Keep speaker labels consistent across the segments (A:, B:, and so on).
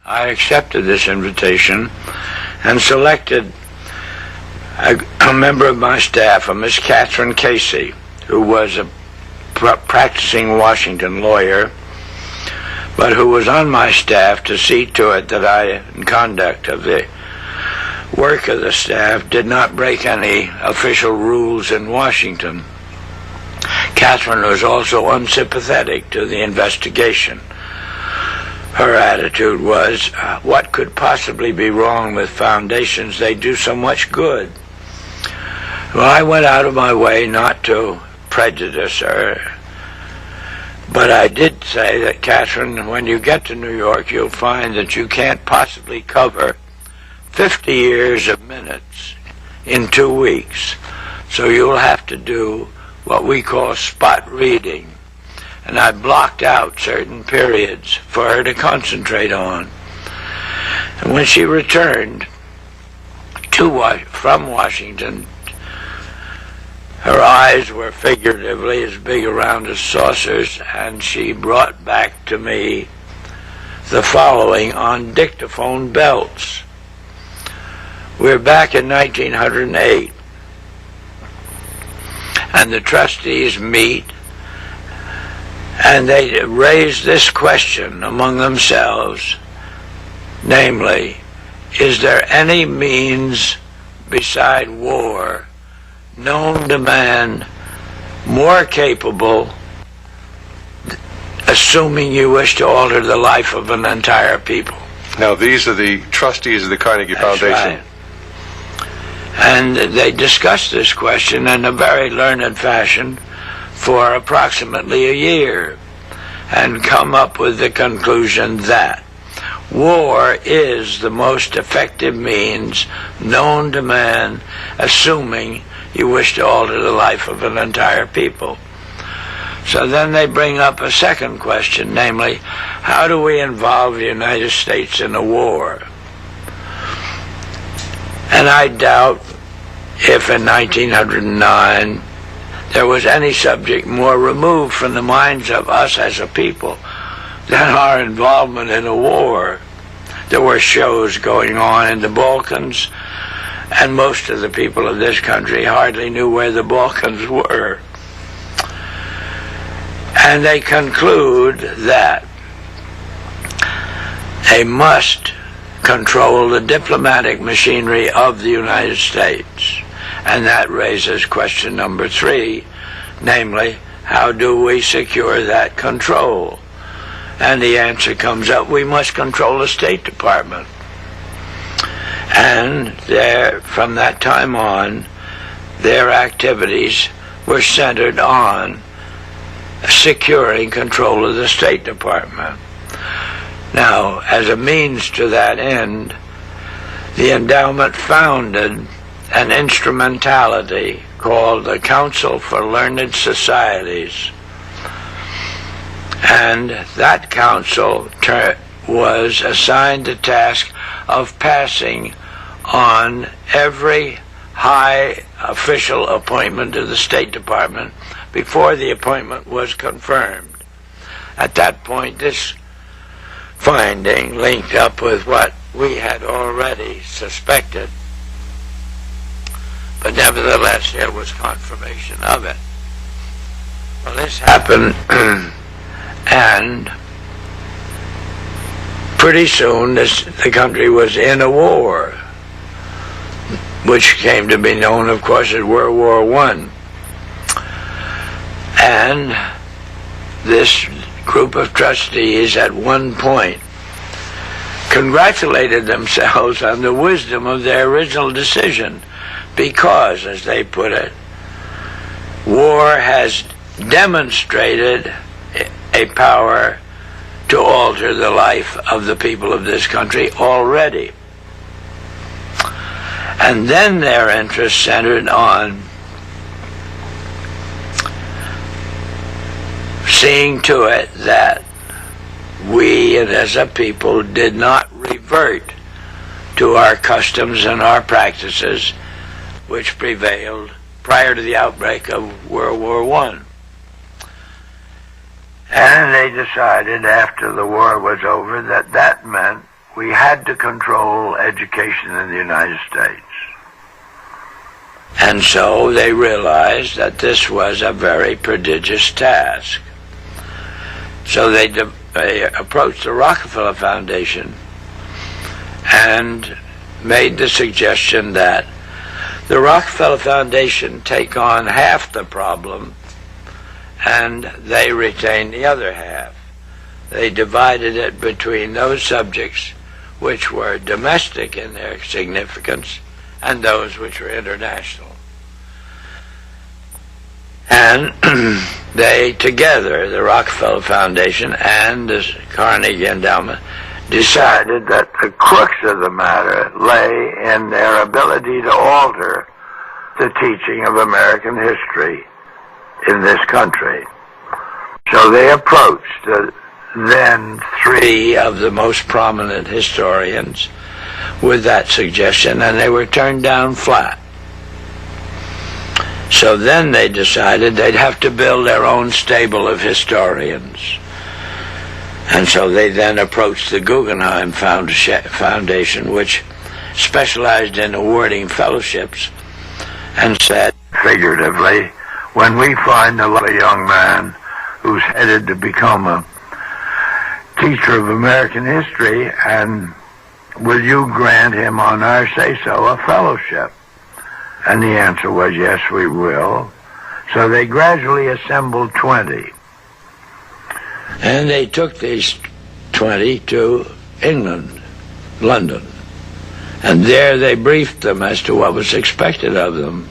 A: I accepted this invitation and selected a member of my staff, a Miss Catherine Casey, who was a practicing Washington lawyer, but who was on my staff to see to it that I, in conduct of the work of the staff, did not break any official rules in Washington. Catherine was also unsympathetic to the investigation. Her attitude was, what could possibly be wrong with foundations? They do so much good. Well, I went out of my way not to prejudice her, but I did say that, Catherine, when you get to New York, you'll find that you can't possibly cover 50 years of minutes in 2 weeks. So you'll have to do what we call spot reading. And I blocked out certain periods for her to concentrate on. And when she returned from Washington, her eyes were figuratively as big around as saucers, and she brought back to me the following on dictaphone belts. We're back in 1908, and the trustees meet, and they raise this question among themselves, namely, is there any means beside war known to man more capable, assuming you wish to alter the life of an entire people?
B: Now, these are the trustees of the Carnegie Foundation.
A: Right. And they discussed this question in a very learned fashion for approximately a year and come up with the conclusion that war is the most effective means known to man, assuming you wish to alter the life of an entire people. So then they bring up a second question, namely, how do we involve the United States in a war? And I doubt if in 1909 there was any subject more removed from the minds of us as a people than our involvement in a war. There were shows going on in the Balkans, and most of the people of this country hardly knew where the Balkans were. And they conclude that they must control the diplomatic machinery of the United States. And that raises question number 3, namely, how do we secure that control? And the answer comes up, we must control the State Department. And from that time on, their activities were centered on securing control of the State Department. Now, as a means to that end, the endowment founded an instrumentality called the Council for Learned Societies. And that council was assigned the task of passing on every high official appointment to the State Department before the appointment was confirmed. At that point, this finding linked up with what we had already suspected, but nevertheless there was confirmation of it. Well, this happened and pretty soon the country was in a war, which came to be known, of course, as World War I. And this group of trustees at one point congratulated themselves on the wisdom of their original decision because, as they put it, war has demonstrated a power to alter the life of the people of this country already. And then their interest centered on seeing to it that we, as a people, did not revert to our customs and our practices which prevailed prior to the outbreak of World War I. And they decided after the war was over that that meant we had to control education in the United States. And so they realized that this was a very prodigious task. So they approached the Rockefeller Foundation and made the suggestion that the Rockefeller Foundation take on half the problem and they retain the other half. They divided it between those subjects which were domestic in their significance and those which were international. And they together, the Rockefeller Foundation and the Carnegie Endowment, decided that the crux of the matter lay in their ability to alter the teaching of American history in this country. So they approached the then three of the most prominent historians with that suggestion, and they were turned down flat. So then they decided they'd have to build their own stable of historians. And so they then approached the Guggenheim Foundation, which specialized in awarding fellowships, and said, figuratively, when we find a young man who's headed to become a teacher of American history, and will you grant him on our say-so a fellowship? And the answer was, yes, we will. So they gradually assembled 20. And they took these 20 to England, London. And there they briefed them as to what was expected of them.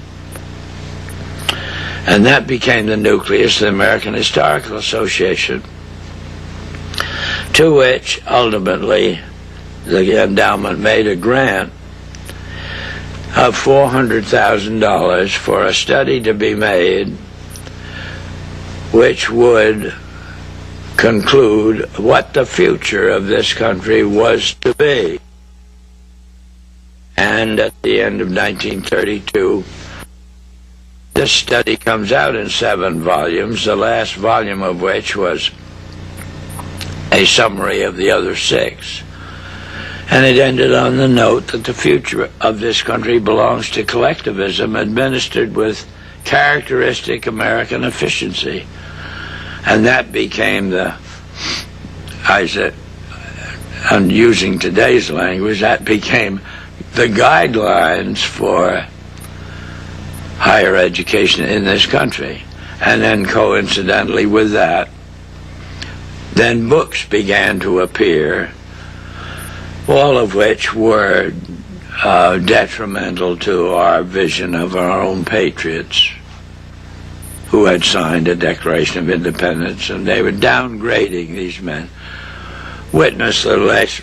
A: And that became the nucleus of the American Historical Association, to which ultimately the endowment made a grant of $400,000 for a study to be made which would conclude what the future of this country was to be. And at the end of 1932, this study comes out in 7 volumes, the last volume of which was a summary of the other 6. And it ended on the note that the future of this country belongs to collectivism administered with characteristic American efficiency. And that became and using today's language, that became the guidelines for higher education in this country. And then coincidentally with that, then books began to appear, all of which were detrimental to our vision of our own patriots who had signed a Declaration of Independence, and they were downgrading these men. Witness the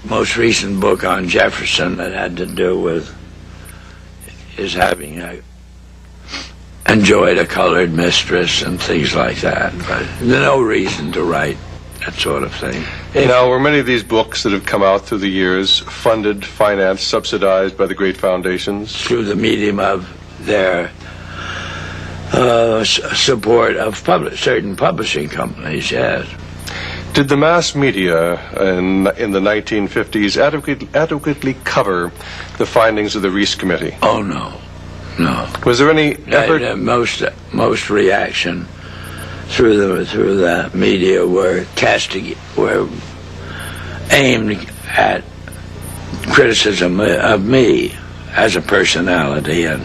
A: most recent book on Jefferson that had to do with his having enjoyed a colored mistress and things like that. But there's no reason to write that sort of thing.
B: Now, were many of these books that have come out through the years funded, financed, subsidized by the great foundations?
A: Through the medium of their support of certain publishing companies, yes.
B: Did the mass media in the 1950s adequately cover the findings of the Reese Committee?
A: Oh, no. No.
B: Was there any effort?
A: Most reaction through the media were aimed at criticism of me as a personality, and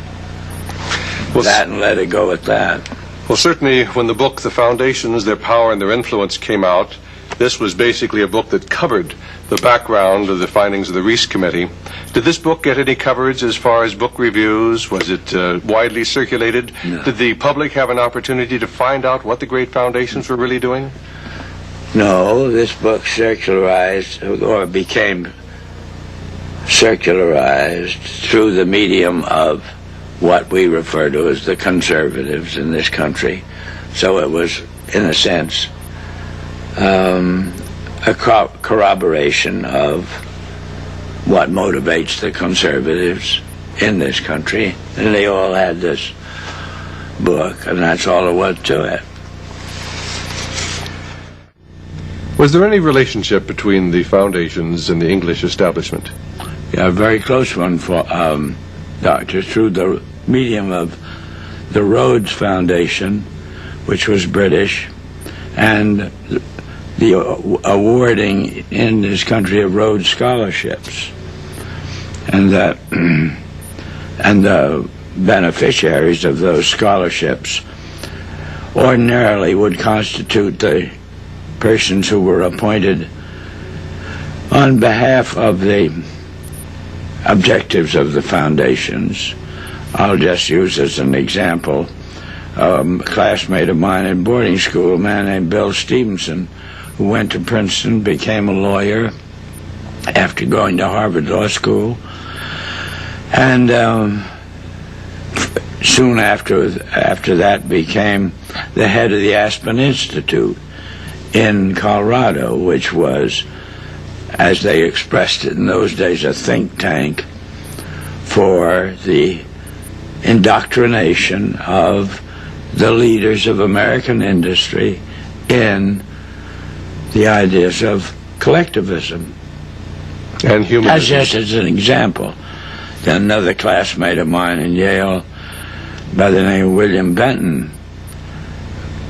A: and let it go at that.
B: Well, certainly when the book The Foundations, Their Power and Their Influence came out, this was basically a book that covered the background of the findings of the Reese Committee. Did this book get any coverage as far as book reviews? Was it widely circulated?
A: No.
B: Did the public have an opportunity to find out what the great foundations were really doing?
A: No, this book circularized, or became circularized through the medium of what we refer to as the conservatives in this country. So it was, in a sense, a corroboration of what motivates the conservatives in this country. And they all had this book, and that's all there was to it.
B: Was there any relationship between the foundations and the English establishment?
A: Yeah, a very close one for Doctor, through the medium of the Rhodes Foundation, which was British, and the awarding in this country of Rhodes scholarships, and that and the beneficiaries of those scholarships ordinarily would constitute the persons who were appointed on behalf of the objectives of the foundations. I'll just use as an example a classmate of mine in boarding school, a man named Bill Stevenson, who went to Princeton, became a lawyer after going to Harvard Law School, and soon after that became the head of the Aspen Institute in Colorado, which was, as they expressed it in those days, a think tank for the indoctrination of the leaders of American industry in the ideas of collectivism.
B: And humanism.
A: As just as an example, another classmate of mine in Yale by the name of William Benton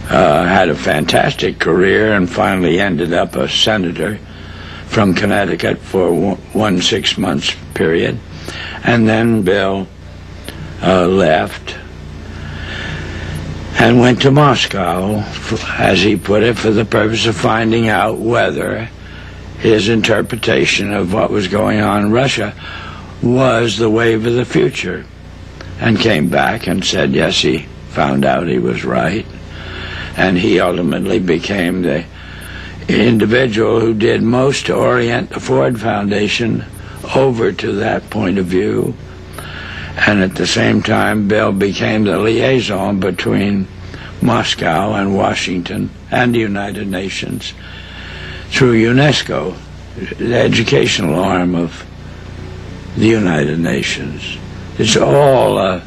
A: had a fantastic career and finally ended up a senator from Connecticut for 1 6-month period. And then Bill left and went to Moscow, as he put it, for the purpose of finding out whether his interpretation of what was going on in Russia was the wave of the future, and came back and said yes, he found out he was right, and he ultimately became the individual who did most to orient the Ford Foundation over to that point of view. And at the same time, Bill became the liaison between Moscow and Washington and the United Nations through UNESCO, the educational arm of the United Nations. It's all a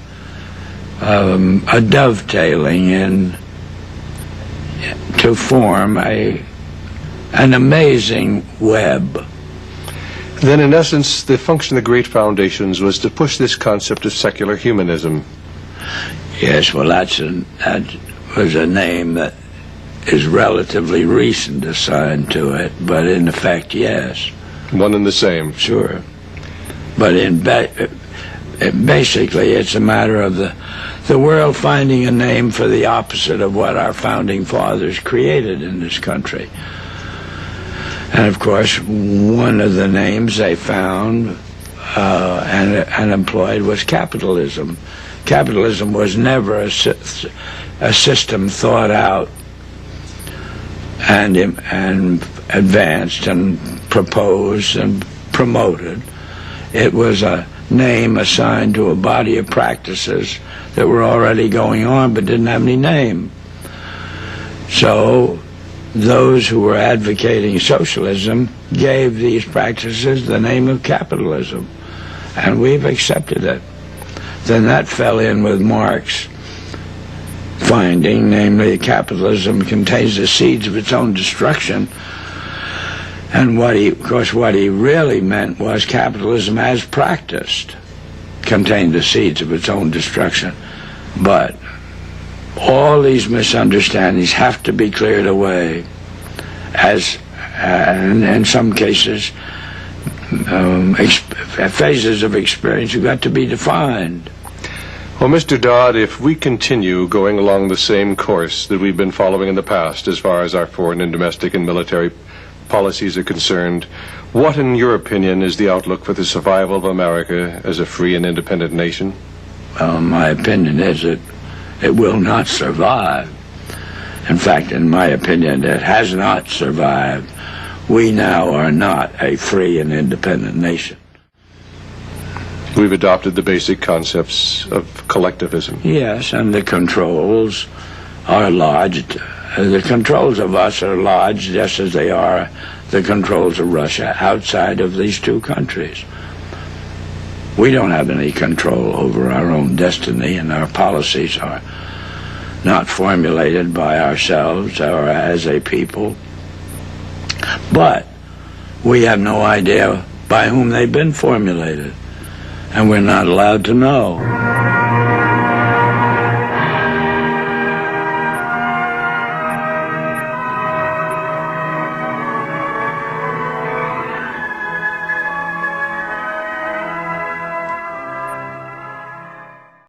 A: dovetailing in to form an amazing web.
B: Then, in essence, the function of the great foundations was to push this concept of secular humanism.
A: Yes, well, that was a name that is relatively recent assigned to it, but in effect, yes.
B: One and the same.
A: Sure. But basically, it's a matter of the world finding a name for the opposite of what our founding fathers created in this country. And of course, one of the names they found and employed was capitalism. Capitalism was never a system thought out and advanced and proposed and promoted. It was a name assigned to a body of practices that were already going on but didn't have any name. So those who were advocating socialism gave these practices the name of capitalism, and we've accepted it. Then that fell in with Marx finding, namely, capitalism contains the seeds of its own destruction. And what he really meant was capitalism as practiced contained the seeds of its own destruction. But all these misunderstandings have to be cleared away, as in some cases phases of experience have got to be defined.
B: Well, Mr. Dodd, if we continue going along the same course that we've been following in the past as far as our foreign and domestic and military policies are concerned, what, in your opinion, is the outlook for the survival of America as a free and independent nation?
A: Well, my opinion is that it will not survive. In fact, in my opinion, it has not survived. We now are not a free and independent nation.
B: We've adopted the basic concepts of collectivism.
A: Yes, and the controls are lodged. The controls of us are lodged just as they are the controls of Russia outside of these two countries. We don't have any control over our own destiny, and our policies are not formulated by ourselves or as a people. But we have no idea by whom they've been formulated, and we're not allowed to know.